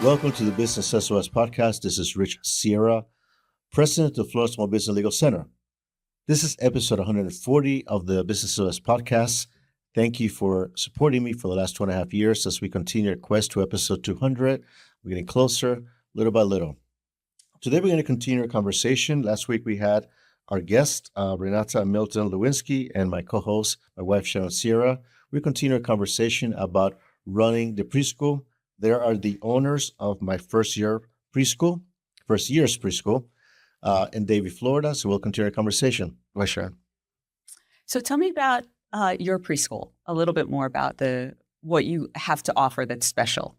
Welcome to the Business SOS podcast. This is Rich Sierra, President of Florida Small Business Legal Center. This is episode 140 of the Business SOS podcast. Thank you for supporting me for the last 2.5 years as we continue our quest to episode 200. We're getting closer little by little. Today, we're going to continue our conversation. Last week, we had our guest, Renata and Milton Lewinsky, and my co-host, my wife, Sharon Sierra. We continue our conversation about running the preschool. They are the owners of my first year's preschool in Davie, Florida. So we'll continue our conversation. Go ahead, Sharon. So tell me about your preschool, a little bit more about what you have to offer that's special.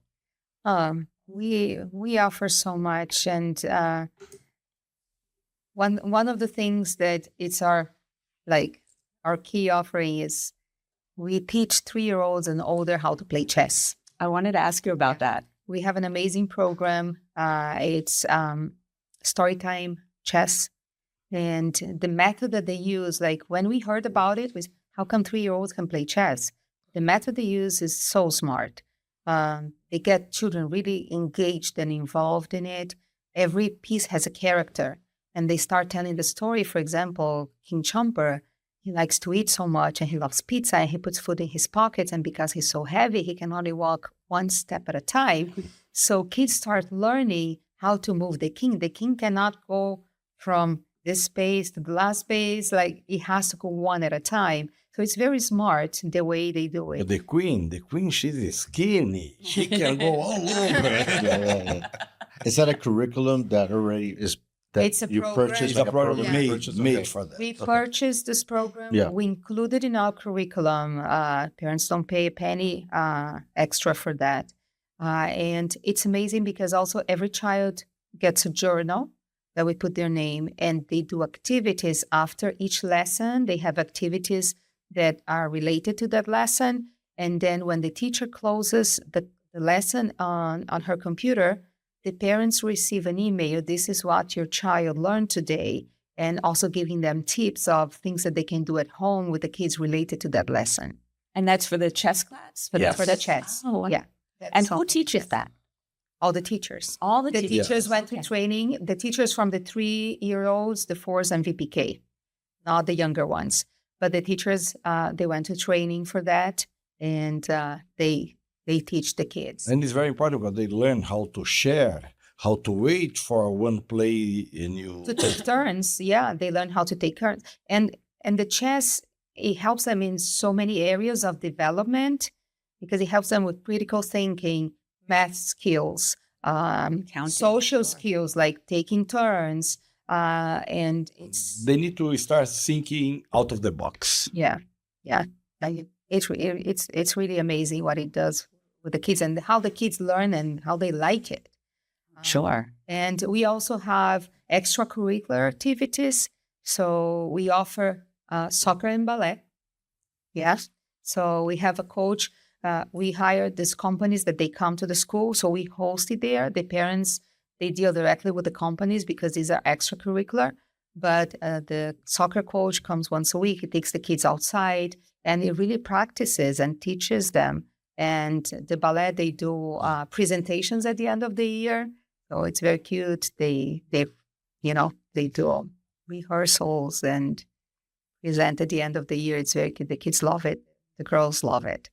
We offer so much, and one of the things that it's our key offering is we teach 3-year-olds and older how to play chess. I wanted to ask you about that. We have an amazing program. It's Storytime Chess, and the method that they use, like when we heard about it, was how come 3-year-olds can play chess? The method they use is so smart. They get children really engaged and involved in it. Every piece has a character, and they start telling the story. For example, King Chomper, he likes to eat so much, and he loves pizza, and he puts food in his pockets, and because he's so heavy, he can only walk one step at a time. So kids start learning how to move the king. The king cannot go from this space to the last space. Like, it has to go one at a time. So it's very smart the way they do it. The queen, she's skinny. She can go all over. Yeah. Is that a curriculum that already is that It's a you program. purchased? It's a program Purchased? made Okay. for that. We purchased this program. Yeah. We included in our curriculum. Parents don't pay a penny extra for that. And it's amazing because also every child gets a journal that we put their name, and they do activities after each lesson. They have activities that are related to that lesson. And then when the teacher closes the lesson on her computer, the parents receive an email. This is what your child learned today, and also giving them tips of things that they can do at home with the kids related to that lesson. And that's for the chess class? Yes. For the chess. Oh, Yeah. and who teaches that? All the teachers. All the The teachers. teachers went to Okay. training. The teachers from the 3-year-olds, the 4s, and VPK, not the younger ones. But the teachers, they went to training for that, and they teach the kids. And it's very important because they learn how to share, how to wait for one play and you. To take turns, yeah, they learn how to take turns. And the chess, it helps them in so many areas of development because it helps them with critical thinking, math skills, Counting. social skills like taking turns, and They need to start thinking out of the box. yeah. Like, it's really amazing what it does with the kids and how the kids learn and how they like it. Sure. And we also have extracurricular activities. So we offer soccer and ballet. Yes. So we have a coach. We hire these companies that they come to the school. So we host it there. The parents, they deal directly with the companies because these are extracurricular. But the soccer coach comes once a week. He takes the kids outside and he really practices and teaches them. And the ballet, they do presentations at the end of the year. So it's very cute. They do rehearsals and present at the end of the year. It's very cute. The kids love it. The girls love it.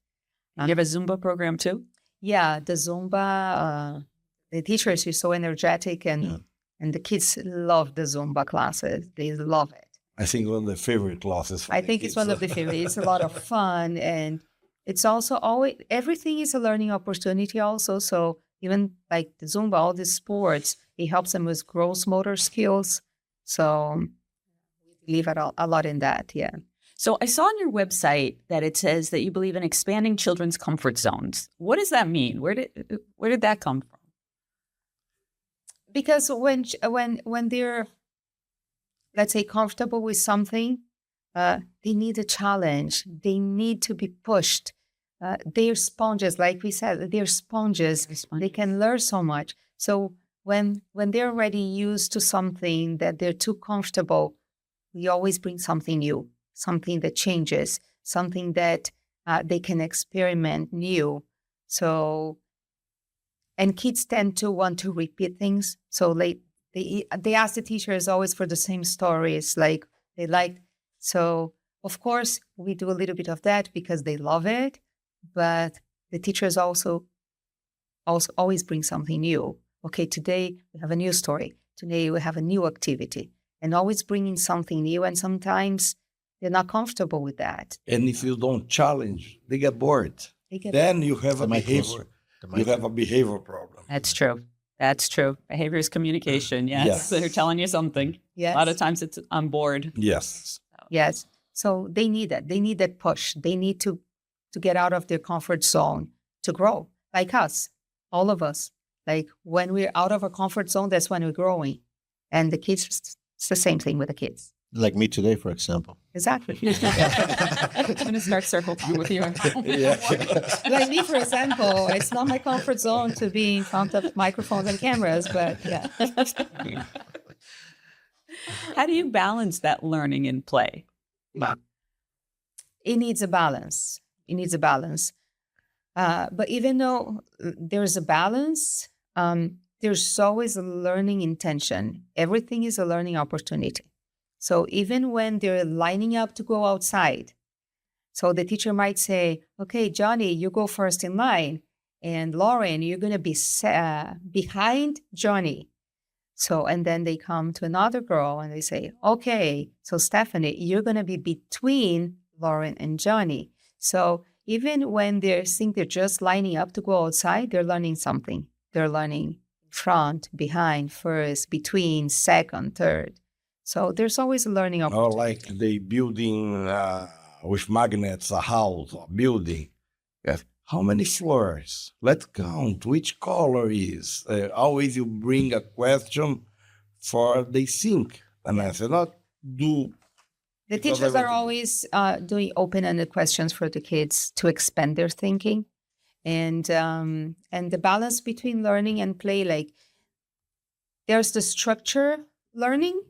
You have a Zumba program too? Yeah, the Zumba, the teachers are so energetic and the kids love the Zumba classes. They love it. I think one of the favorite classes. For I the think kids. it's one of the favorites. It's a lot of fun, and it's also always, everything is a learning opportunity also. So even like the Zumba, all these sports, it helps them with gross motor skills. So we believe a lot in that, yeah. So I saw on your website that it says that you believe in expanding children's comfort zones. What does that mean? Where did that come from? Because when they're, let's say, comfortable with something, they need a challenge. They need to be pushed. They're sponges, like we said. They're sponges. They can learn so much. So when they're already used to something that they're too comfortable, we always bring something new, something that changes, something that they can experiment new. So And kids tend to want to repeat things. So they ask the teachers always for the same stories, like they like. So of course we do a little bit of that because they love it, but the teachers also always bring something new. Okay, today we have a new story. Today we have a new activity, and always bringing something new. And sometimes they're not comfortable with that. And if you don't challenge, they get bored. Then you have a behavior. You have a behavioral problem. That's true. That's true. Behavior is communication. Yes. Yes. They're telling you something. Yes. A lot of times it's on board. Yes. Yes. So they need that. They need that push. They need to get out of their comfort zone to grow, like us, all of us. Like when we're out of our comfort zone, that's when we're growing. And the kids, it's the same thing with the kids. Like me today, for example. Exactly. I'm going to start circle time with you. Like me, for example, it's not my comfort zone to be in front of microphones and cameras, but yeah. How do you balance that learning and play? It needs a balance. It needs a balance. But even though there's a balance, there's always a learning intention. Everything is a learning opportunity. So even when they're lining up to go outside, so the teacher might say, okay, Johnny, you go first in line. And Lauren, you're going to be behind Johnny. So, and then they come to another girl and they say, okay, so Stephanie, you're going to be between Lauren and Johnny. So even when they think they're just lining up to go outside, they're learning something. They're learning front, behind, first, between, second, third. So there's always a learning opportunity. Or like they building with magnets a house or building. Yes. How many floors? Let's count which color is. Always you bring a question for they think and answer, not do. The teachers are always doing open-ended questions for the kids to expand their thinking. And the balance between learning and play, like there's the structure learning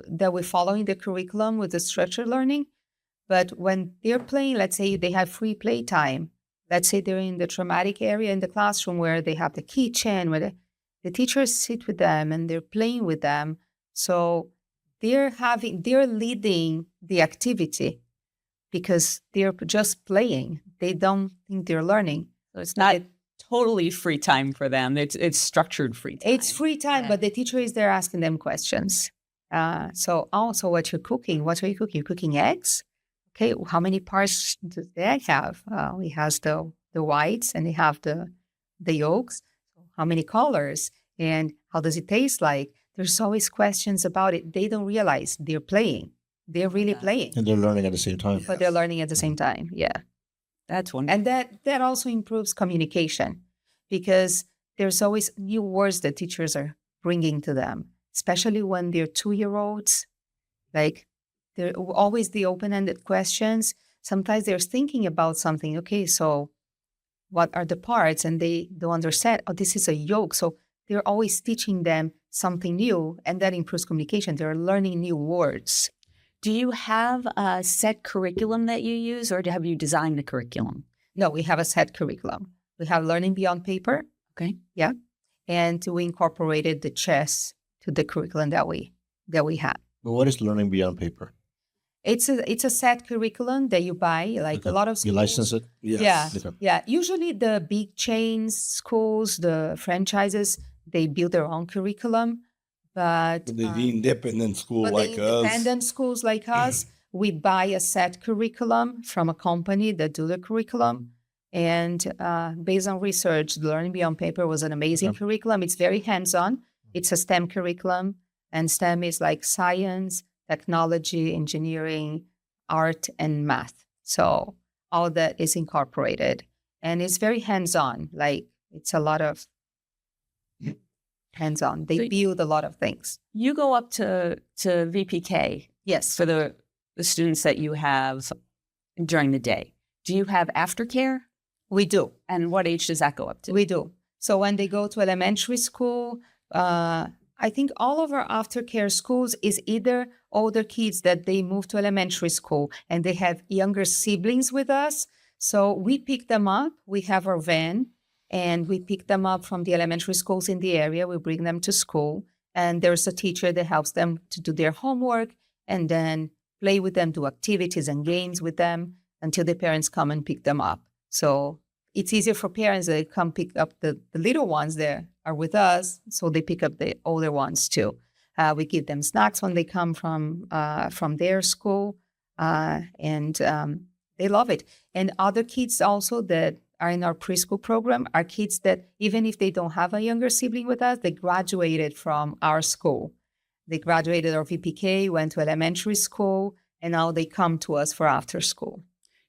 that we follow in the curriculum with the structured learning. But when they're playing, let's say they have free play time. Let's say they're in the traumatic area in the classroom where they have the keychain, where the teachers sit with them and they're playing with them. So they're leading the activity because they're just playing. They don't think they're learning. So it's not totally free time for them. It's structured free time. It's free time, but the teacher is there asking them questions. So also what you're cooking, what are you cooking? You're cooking eggs? Okay, how many parts does the egg have? It has the whites and they have the yolks. How many colors? And how does it taste like? There's always questions about it. They don't realize they're playing. They're really playing. And they're learning at the same time. But they're learning at the same time, yeah. That's wonderful. And that also improves communication because there's always new words that teachers are bringing to them, especially when they're 2-year-olds. Like, there are always the open-ended questions. Sometimes they're thinking about something. Okay, so what are the parts? And they don't understand. Oh, this is a yolk. So they're always teaching them something new, and that improves communication. They're learning new words. Do you have a set curriculum that you use, or have you designed the curriculum? No, we have a set curriculum. We have Learning Beyond Paper. Okay. Yeah. And we incorporated the chess to the curriculum that we had. But what is Learning Beyond Paper? It's a set curriculum that you buy, like a lot of schools. You license it? Yes. Yeah. Okay. Yeah. Usually the big chains, schools, the franchises, they build their own curriculum. But The independent school but like the us. independent schools like us, we buy a set curriculum from a company that do the curriculum. And based on research, Learning Beyond Paper was an amazing curriculum. It's very hands-on. It's a STEM curriculum. And STEM is like science, technology, engineering, art, and math. So all that is incorporated. And it's very hands-on. Like it's a lot of hands-on. They build a lot of things. You go up to VPK. Yes. For the students that you have during the day. Do you have aftercare? We do. And what age does that go up to? We do. So when they go to elementary school, I think all of our aftercare schools is either older kids that they move to elementary school and they have younger siblings with us. So we pick them up. We have our van and we pick them up from the elementary schools in the area. We bring them to school, and there's a teacher that helps them to do their homework and then play with them, do activities and games with them until the parents come and pick them up. So it's easier for parents that come pick up the little ones that are with us, so they pick up the older ones too. We give them snacks when they come from their school, and they love it. And other kids also that are in our preschool program are kids that, even if they don't have a younger sibling with us, they graduated from our school. They graduated our VPK, went to elementary school, and now they come to us for after school.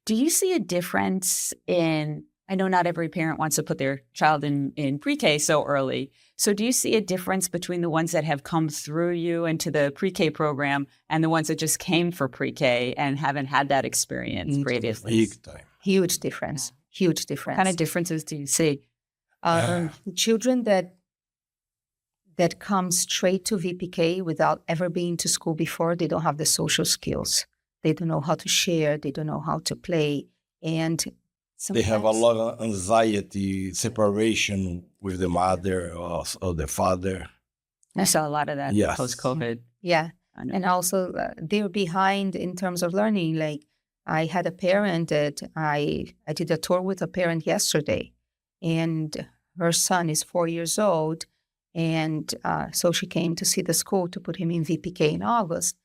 Do you see a difference in, I know not every parent wants to put their child in pre-K so early. So do you see a difference between the ones that have come through you into the pre-K program and the ones that just came for pre-K and haven't had that experience previously? Big time. Huge difference. Huge difference. What kind of differences do you see? Children that come straight to VPK without ever being to school before, they don't have the social skills. They don't know how to share. They don't know how to play. And they have a lot of anxiety, separation with the mother or the father. I saw a lot of that Yes. post-COVID. yeah. I know. And also they're behind in terms of learning. Like I had a parent that I did a tour with a parent yesterday, and her son is 4 years old. And so she came to see the school to put him in VPK in August.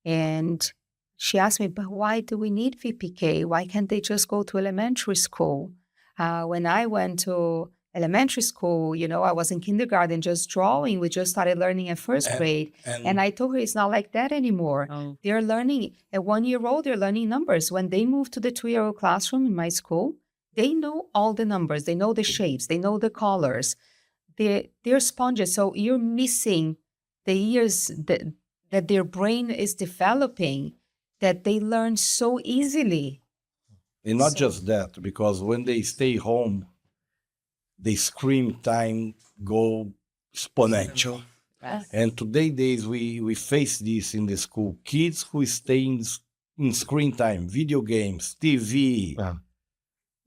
And she asked me, but why do we need VPK? Why can't they just go to elementary school? When I went to elementary school, I was in kindergarten just drawing. We just started learning at first grade. And I told her it's not like that anymore. Oh. They're learning, at 1 year old, they're learning numbers. When they move to the 2-year-old classroom in my school, they know all the numbers. They know the shapes. They know the colors. They're sponges. So you're missing the years that their brain is developing, that they learn so easily. And not just that, because when they stay home, the screen time go exponential. Yes. And today we face this in the school. Kids who stay in screen time, video games, TV,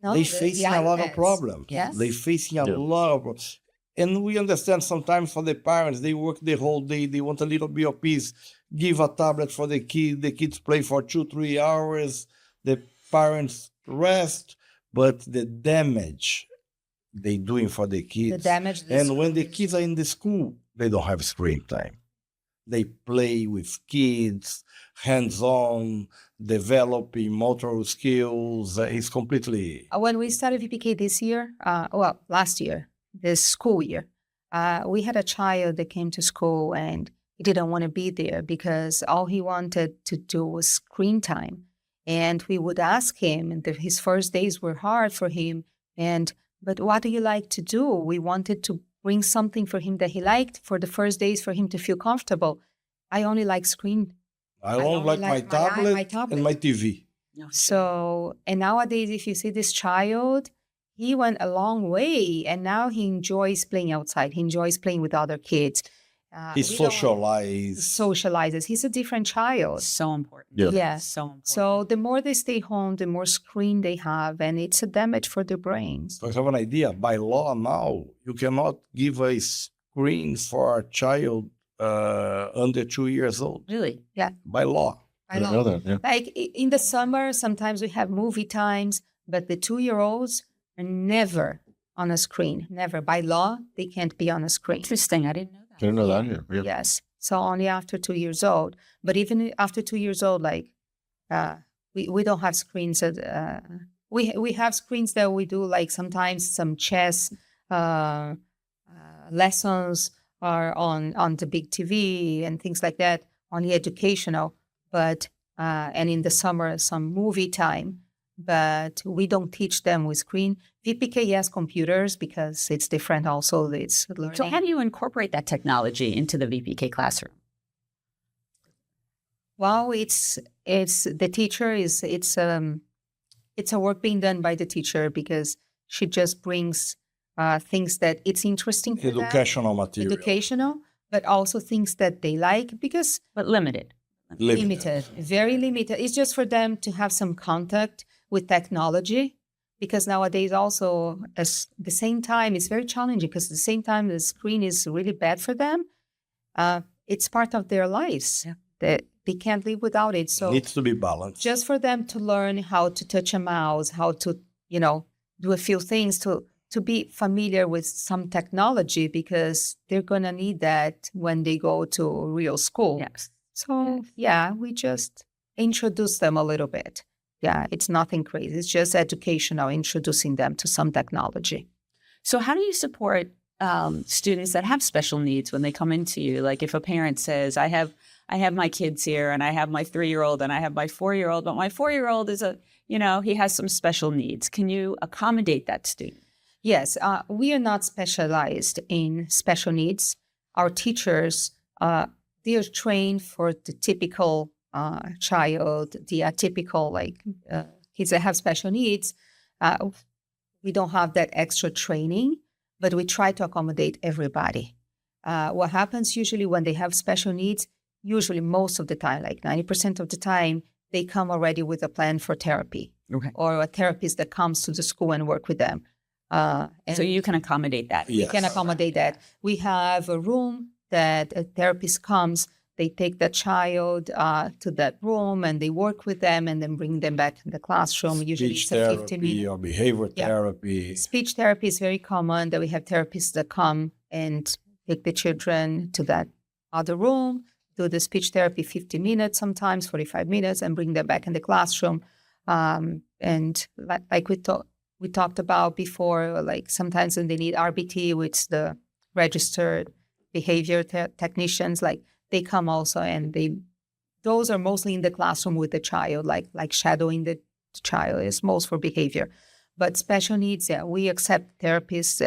No, they facing a lot of iPads. problems. Yes. They facing a Yeah. lot of problems. And we understand sometimes for the parents, they work the whole day, they want a little bit of peace. Give a tablet for the kids play for 2-3 hours, the parents rest, but the damage they doing for the kids. The damage. And when the kids are in the school, they don't have screen time. They play with kids, hands-on, developing motor skills. It's completely... When we started VPK this year, last year, this school year, we had a child that came to school and he didn't want to be there because all he wanted to do was screen time. And we would ask him, and his first days were hard for him. But what do you like to do? We wanted to bring something for him that he liked for the first days for him to feel comfortable. I only like screen. I don't like my tablet and my TV. No, So, and nowadays, if you see this child, he went a long way, and now he enjoys playing outside. He enjoys playing with other kids. He we don't- socializes. Socializes. He's a different child. so important. Yeah. Yeah. So important. So the more they stay home, the more screen they have, and it's a damage for their brains. To have an idea, by law now, you cannot give a screen for a child under 2 years old. Really? By law. I didn't know that. Yeah. Like in the summer, sometimes we have movie times, but the 2-year-olds are never on a screen. Never. By law, they can't be on a screen. Interesting. I didn't know that. Didn't know that. Yeah. Yes. So only after 2 years old. But even after 2 years old, like we don't have screens. We have screens that we do like sometimes some chess lessons are on the big TV and things like that, only educational. But and in the summer some movie time. But we don't teach them with screen. VPK, yes, computers, because it's different also. It's learning. So how do you incorporate that technology into the VPK classroom? Well, it's the teacher it's a work being done by the teacher because she just brings things that it's interesting for them, Educational material. educational, but also things that they like because But limited. limited, very limited. It's just for them to have some contact with technology, because nowadays also at the same time, it's very challenging because at the same time the screen is really bad for them. It's part of their lives that they can't live without it. So Needs to be balanced. just for them to learn how to touch a mouse, how to, do a few things to be familiar with some technology, because they're going to need that when they go to real school. Yes. So, we just introduce them a little bit. Yeah, it's nothing crazy. It's just educational, introducing them to some technology. So how do you support students that have special needs when they come into you? Like if a parent says, I have my kids here and I have my 3-year-old and I have my 4-year-old, but my 4-year-old is he has some special needs. Can you accommodate that student? Yes, we are not specialized in special needs. Our teachers, they are trained for the typical child, the atypical, kids that have special needs. We don't have that extra training, but we try to accommodate everybody. What happens usually when they have special needs, usually most of the time, like 90% of the time, they come already with a plan for therapy, or a therapist that comes to the school and work with them. And so you can accommodate that. We can accommodate that. We have a room that a therapist comes, they take the child to that room and they work with them and then bring them back in the classroom. Usually Speech it's a therapy 15-minute. or behavior therapy. Speech therapy is very common, that we have therapists that come and take the children to that other room, do the speech therapy 50 minutes, sometimes 45 minutes, and bring them back in the classroom. And like we talked about before, like sometimes when they need RBT, which is the registered behavior technicians, like they come also, and those are mostly in the classroom with the child, like shadowing the child is most for behavior. But special needs, we accept therapists.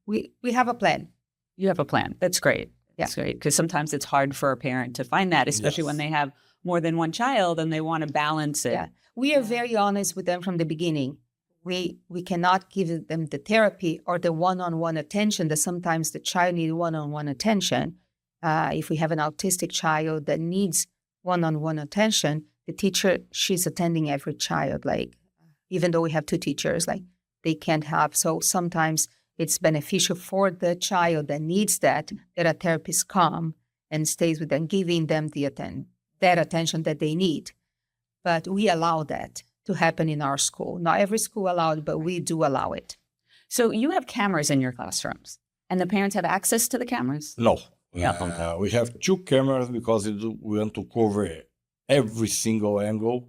We have a plan. You have a plan. That's great. That's great, because sometimes it's hard for a parent to find that, especially when they have more than one child and they want to balance it. Yeah, we are very honest with them from the beginning. We cannot give them the therapy or the one-on-one attention that sometimes the child needs one-on-one attention. If we have an autistic child that needs one-on-one attention, the teacher, she's attending every child, like, even though we have 2 teachers, like they can't have. So sometimes it's beneficial for the child that needs that a therapist come and stays with them, giving them that attention that they need. But we allow that to happen in our school. Not every school allows it, but we do allow it. So you have cameras in your classrooms, and the parents have access to the cameras? No. We have 2 cameras because we want to cover every single angle.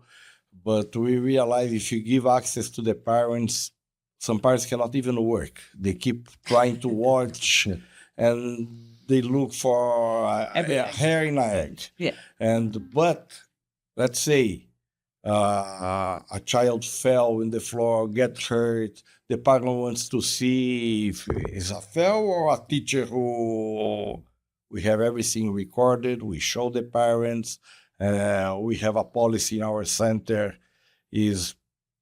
But we realize if you give access to the parents, some parents cannot even work. They keep trying to watch and they look for a hair in an egg. Yeah. But let's say a child fell in the floor, get hurt. The parent wants to see if it's a fell or a teacher who... We have everything recorded. We show the parents. We have a policy in our center is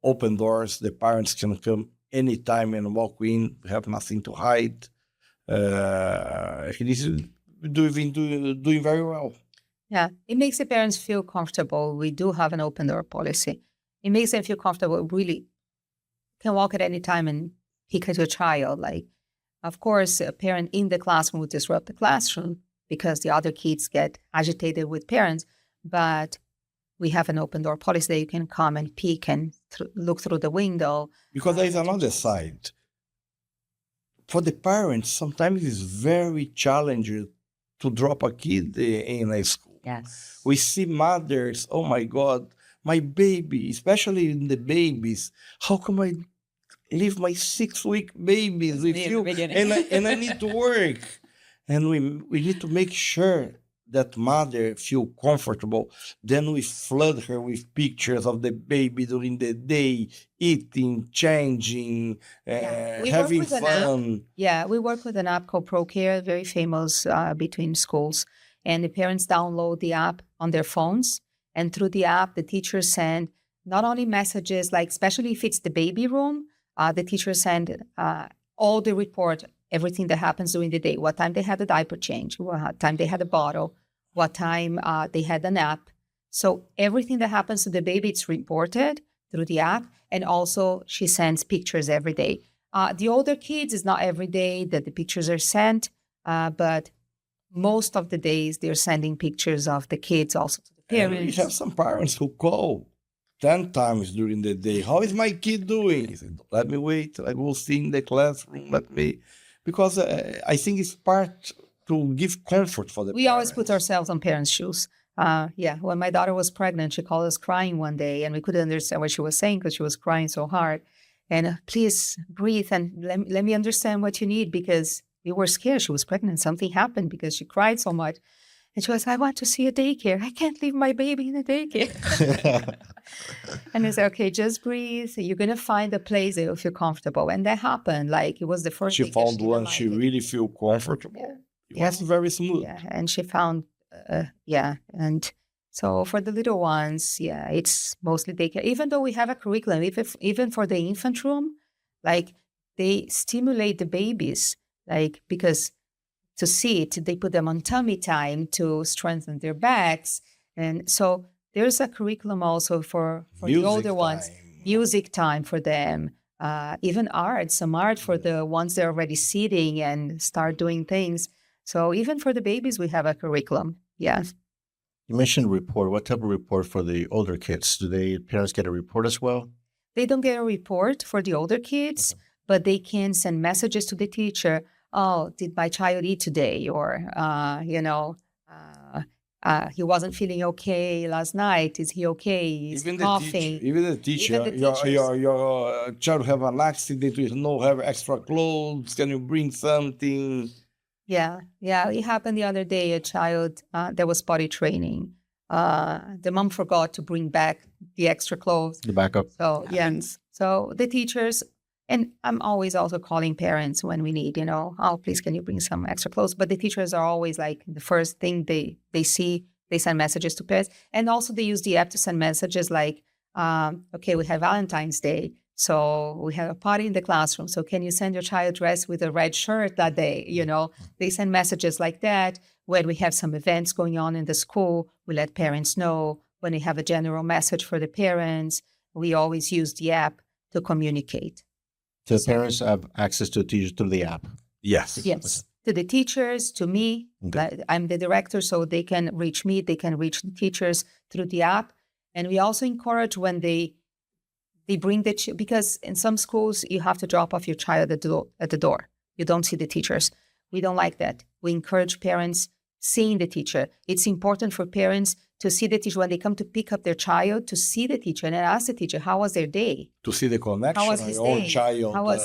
open doors. The parents can come anytime and walk in. We have nothing to hide. It is doing very well. Yeah, it makes the parents feel comfortable. We do have an open door policy. It makes them feel comfortable. Really can walk at any time and pick at your child. Like, of course, a parent in the classroom would disrupt the classroom because the other kids get agitated with parents. But we have an open door policy that you can come and peek and look through the window. Because there is another side. For the parents, sometimes it's very challenging to drop a kid in a school. Yes. We see mothers, oh my God, my baby, especially in the babies. How come I leave my 6-week babies with you and I need to work? And we need to make sure that mother feel comfortable. Then we flood her with pictures of the baby during the day, eating, changing, having fun. Yeah, we work with an app called ProCare, very famous between schools. And the parents download the app on their phones. And through the app, the teachers send not only messages, like especially if it's the baby room, the teachers send all the report, everything that happens during the day, what time they had a diaper change, what time they had a bottle, what time they had a nap. So everything that happens to the baby, it's reported. through the app. And also she sends pictures every day. The older kids is not every day that the pictures are sent, but most of the days they're sending pictures of the kids also to the And we parents. have some parents who call 10 times during the day. How is my kid doing? He said, let me wait. I will see in the classroom. Because I think it's part to give comfort for the We parents. always put ourselves on parents' shoes. When my daughter was pregnant, she called us crying one day, and we couldn't understand what she was saying because she was crying so hard. And please breathe and let me understand what you need, because we were scared. She was pregnant. Something happened because she cried so much. And she was, I want to see a daycare. I can't leave my baby in a daycare. And I said, okay, just breathe. You're going to find a place that you feel comfortable. And that happened. Like, it was the first She week found that one didn't she like it. really feel comfortable. Yeah. It was very smooth. Yeah, and she found, and so for the little ones, it's mostly daycare. Even though we have a curriculum, even for the infant room, like they stimulate the babies, like because to sit, they put them on tummy time to strengthen their backs, and so there's a curriculum also for the older ones, music time for them. Even some art for the ones that are already sitting and start doing things. So even for the babies, we have a curriculum. Yeah. You mentioned report. What type of report for the older kids? Do parents get a report as well? They don't get a report for the older kids, but they can send messages to the teacher. Oh, did my child eat today? Or, he wasn't feeling okay last night. Is he okay? He's coughing. Even the teacher, your child have an accident with have extra clothes. Can you bring something? Yeah. It happened the other day. A child, there was potty training. The mom forgot to bring back the extra clothes. The backup. So, so the teachers, and I'm always also calling parents when we need, please, can you bring some extra clothes? But the teachers are always like the first thing they see, they send messages to parents. And also they use the app to send messages like, okay, we have Valentine's Day. So we have a party in the classroom. So can you send your child dressed with a red shirt that day? They send messages like that. When we have some events going on in the school, we let parents know. When we have a general message for the parents, we always use the app to communicate. So the parents have access to the teachers through the app? Yes. To the teachers, to me. Okay. I'm the director, so they can reach me. They can reach the teachers through the app. And we also encourage when they bring because in some schools, you have to drop off your child at the door. You don't see the teachers. We don't like that. We encourage parents seeing the teacher. It's important for parents to see the teacher when they come to pick up their child, to see the teacher and ask the teacher, how was their day? To see the connection. How was his day? Child.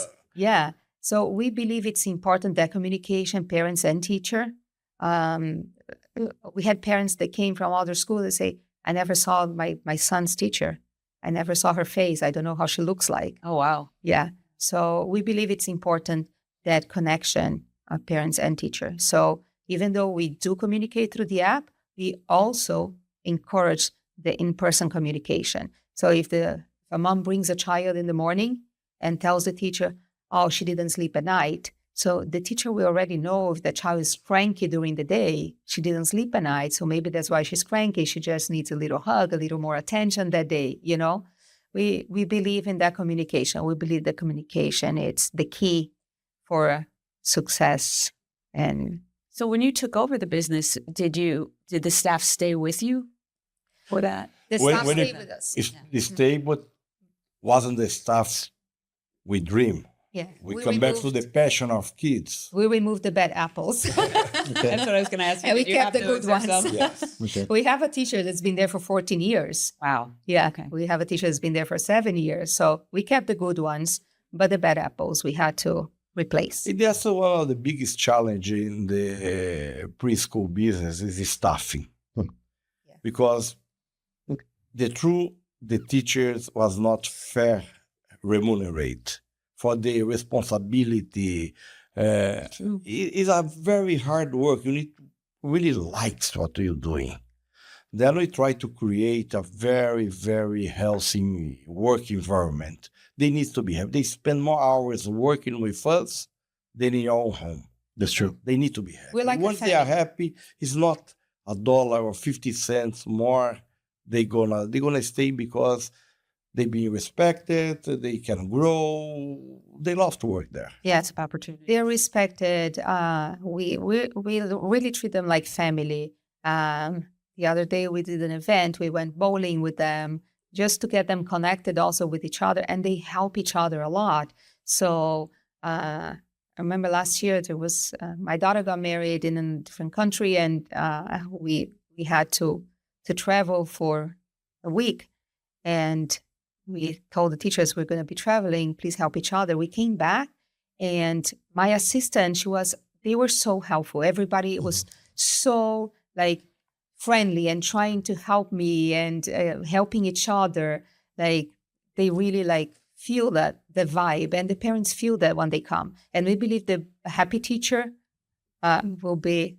So we believe it's important that communication, parents and teacher. We had parents that came from other schools that say, I never saw my son's teacher. I never saw her face. I don't know how she looks like. Oh, wow. Yeah. So we believe it's important, that connection of parents and teacher. So even though we do communicate through the app, we also encourage the in-person communication. So if a mom brings a child in the morning and tells the teacher, oh, she didn't sleep at night. So the teacher will already know if the child is cranky during the day, she didn't sleep at night. So maybe that's why she's cranky. She just needs a little hug, a little more attention that day, We believe in that communication. We believe that communication, it's the key for success. And so when you took over the business, did the staff stay with you for that? The staff stayed with us. It stayed, but wasn't the staff we dream. Yeah. We come back to the passion of kids. We removed the bad apples. That's what I was going to ask you. And we kept the good ones. Yes. Okay. We have a teacher that's been there for 14 years. Wow. Yeah. Okay. We have a teacher that's been there for 7 years. So we kept the good ones, but the bad apples we had to replace. That's one of the biggest challenge in the preschool business is staffing. Because the teachers was not fair remunerated for the responsibility. It is a very hard work. You need to really like what you're doing. Then we try to create a very, very healthy work environment. They need to be happy. They spend more hours working with us than in your own home. That's true. They need to be happy. We're like Once they are happy, it's not $1 or 50 cents more. They're gonna stay because they be respected, they can grow. They love to work there. Yes, Opportunity. they're respected. We really treat them like family. The other day we did an event. We went bowling with them just to get them connected also with each other, and they help each other a lot. So I remember last year there was my daughter got married in a different country, and we had to travel for a week, and we told the teachers we're going to be traveling. Please help each other. We came back, and my assistant, they were so helpful. Everybody was so like friendly and trying to help me and helping each other. Like they really like feel that the vibe, and the parents feel that when they come. And we believe the happy teacher will be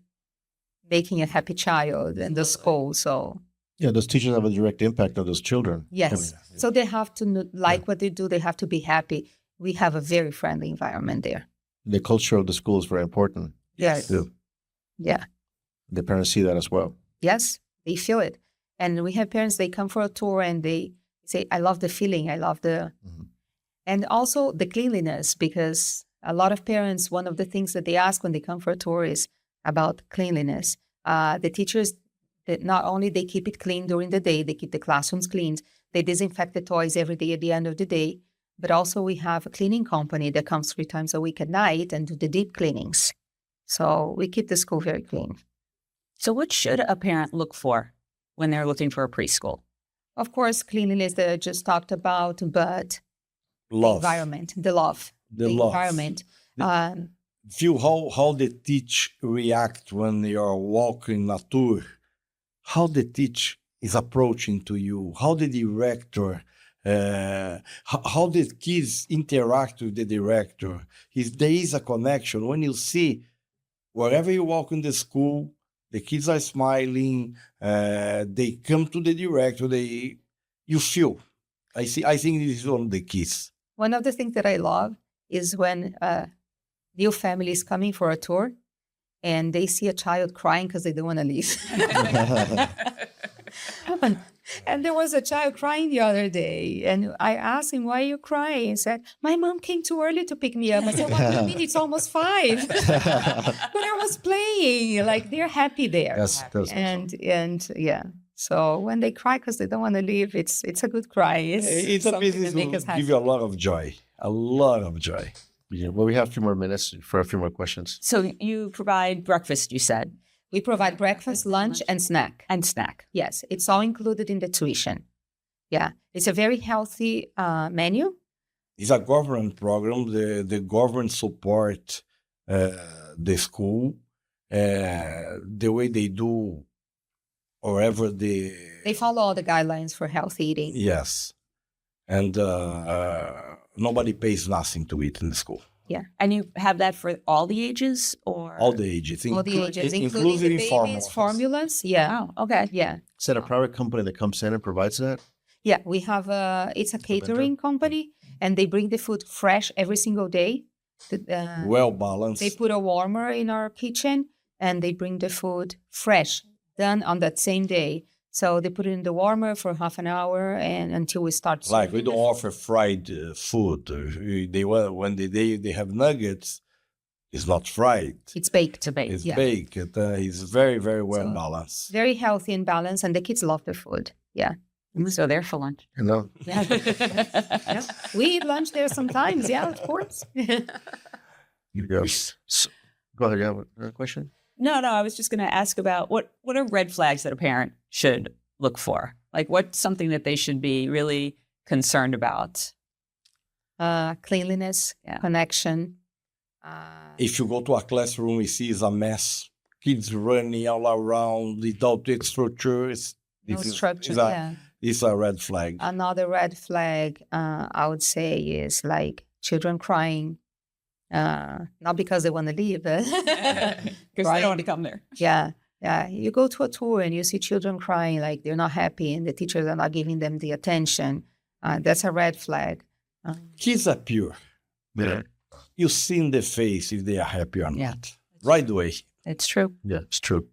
making a happy child in the school. So Yeah, those teachers have a direct impact on those children. yes, so they have to like what they do. They have to be happy. We have a very friendly environment there. The culture of the school is very important. Yes. Yeah. Yeah. The parents see that as well. Yes, they feel it. And we have parents, they come for a tour and they say, I love the feeling. I love the, and also the cleanliness, because a lot of parents, one of the things that they ask when they come for a tour is about cleanliness. The teachers, that not only they keep it clean during the day, they keep the classrooms clean, they disinfect the toys every day at the end of the day, but also we have a cleaning company that comes 3 times a week at night and do the deep cleanings. So we keep the school very clean. So what should a parent look for when they're looking for a preschool? Of course, cleanliness that I just talked about, but Love. the environment, the love, The love. environment. Feel how the teach react when you're walking a tour, how the teach is approaching to you, how the director, how the kids interact with the director. There is a connection. When you see, wherever you walk in the school, the kids are smiling, they come to the director, you feel. I think this is one of the keys. One of the things that I love is when new family is coming for a tour and they see a child crying because they don't want to leave. And there was a child crying the other day, and I asked him, why are you crying? He said, my mom came too early to pick me up. I said, what do you mean? It's almost 5. But I was playing. Like, they're happy there. That's And yeah. So when they cry because they don't want to leave, it's a good cry. It's a business that will give you a lot of joy. A lot of joy. Yeah, well, we have a few more minutes for a few more questions. So you provide breakfast, you said. We provide breakfast, lunch, and snack. And snack. Yes, it's all included in the tuition. Yeah, it's a very healthy menu. It's a government program. The government support the school. The way they do, wherever They follow all the guidelines for healthy eating. Yes. And nobody pays nothing to eat in the school. Yeah. And you have that for all the ages, or? All the ages. All the ages, including including the informal. babies, formulas. Yeah. Oh, okay. Yeah. Is that a private company that comes in and provides that? Yeah, we have it's a catering company, and they bring the food fresh every single day. Well balanced. They put a warmer in our kitchen, and they bring the food fresh, done on that same day. So they put it in the warmer for half an hour and until we start. Like, we don't offer fried food. When they have nuggets, it's not fried. It's baked. It's Yeah. baked. It's very, very well balanced. Very healthy and balanced, and the kids love the food. Yeah. So they're for lunch. You know? Yeah. We eat lunch there sometimes. Yeah, of course. Yes. So, go ahead. You have a question? No, I was just going to ask about what are red flags that a parent should look for? Like, what's something that they should be really concerned about? Cleanliness, connection. If you go to a classroom, you see it's a mess. Kids running all around without the structure. No structure, It's a red flag. Another red flag, I would say, is like children crying. Not because they want to leave, Because they don't want to come there. Yeah. You go to a tour and you see children crying, like they're not happy and the teachers are not giving them the attention. That's a red flag. Kids are pure. Yeah. You see in the face if they are happy or not. Yeah. Right away. It's true. Yeah, it's true.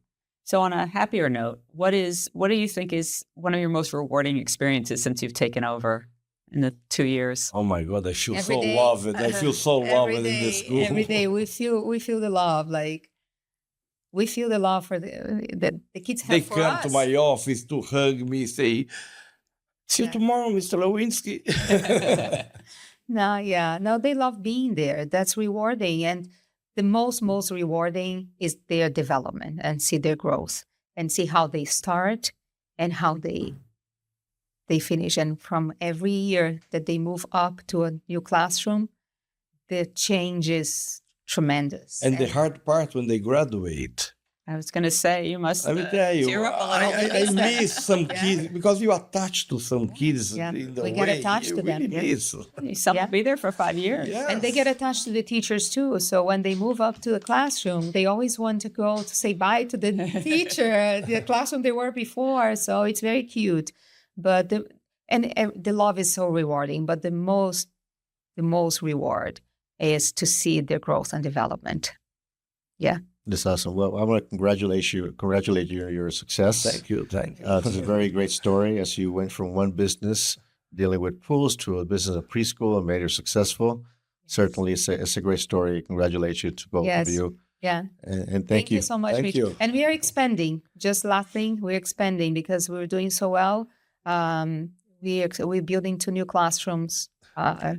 So on a happier note, what do you think is one of your most rewarding experiences since you've taken over in the 2 years? Oh my God, I feel Every so day. loved. I feel so loved in this school. Every day we feel the love. Like we feel the love for that the kids have They for come us. to my office to hug me, say, "See you Yeah. tomorrow, Mr. Lewinsky." No, they love being there. That's rewarding, and the most rewarding is their development and see their growth and see how they start and how they finish. And from every year that they move up to a new classroom, the change is tremendous. And the hard part when they graduate. I was going to say, you must Let me tell you, tear up a little to I miss that. miss some kids because you attach to some kids Yeah. in the We way. get attached you to them, really yes. miss. Some Yeah. will be there for 5 years. Yes. And they get attached to the teachers too. So when they move up to the classroom, they always want to go to say bye to the teacher, the classroom they were before. So it's very cute. But the love is so rewarding. But the most reward is to see their growth and development. Yeah. That's awesome. Well, I want to congratulate you on your success. Thank you. It's a very great story as you went from one business dealing with pools to a business of preschool and made her successful. Certainly, it's a great story. Congratulate you to both Yes. of you. Yeah. And thank you. so much, Thank Rich. you. And we are expanding. Just last thing, we're expanding because we're doing so well. We're building 2 new classrooms.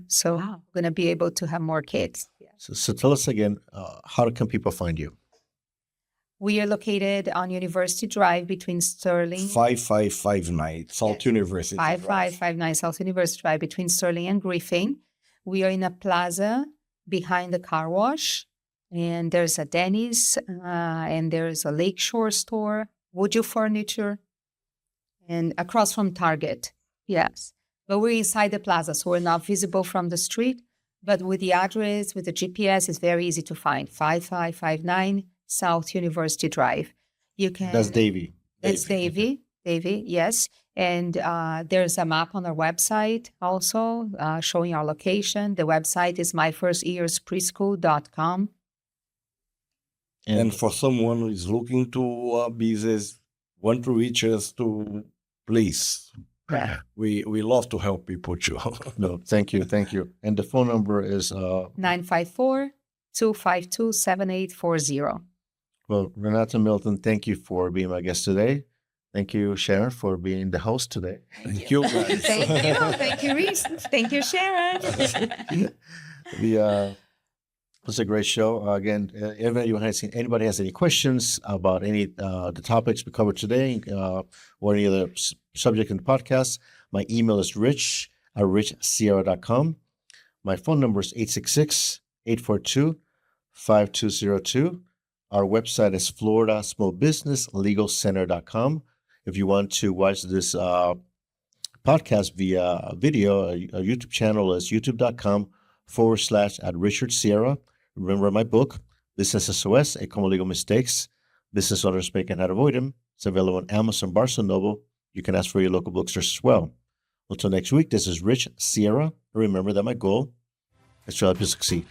So Wow. we're going to be able to have more kids. So tell us again, how can people find you? We are located on University Drive between Sterling 5559 South Yes. University. 5559 South University Drive between Sterling and Griffin. We are in a plaza behind the car wash, and there's a Denny's, and there's a Lakeshore store, Woodview Furniture, and across from Target. Yes, but we're inside the plaza, so we're not visible from the street. But with the address, with the GPS, it's very easy to find. 5559 South University Drive. You can. That's Davey. That's Davey, yes. And there's a map on our website also showing our location. The website is myfirstyearspreschool.com. And for someone who is looking to business, want to reach us, to please, Yeah. we love to help people too. No, thank you. And the phone number is 954-252-7840. well, Renata Milton. Thank you for being my guest today. Thank you, Sharon, for being the host today. Thank you, guys. Thank you, Reese. Thank you, Sharon. It was a great show. Again, if anybody has any questions about any the topics we covered today or any other subject in the podcast, my email is rich@richsierra.com. My phone number is 866-842-5202. Our website is floridasmallbusinesslegalcenter.com. If you want to watch this podcast via video, our YouTube channel is youtube.com/Richard Sierra. Remember my book, Business SOS, A Common Legal Mistakes, Business Owners Make and How to Avoid Them. It's available on Amazon, Barnes & Noble. You can ask for your local bookstores as well. Until next week, this is Rich Sierra. Remember that my goal is to help you succeed.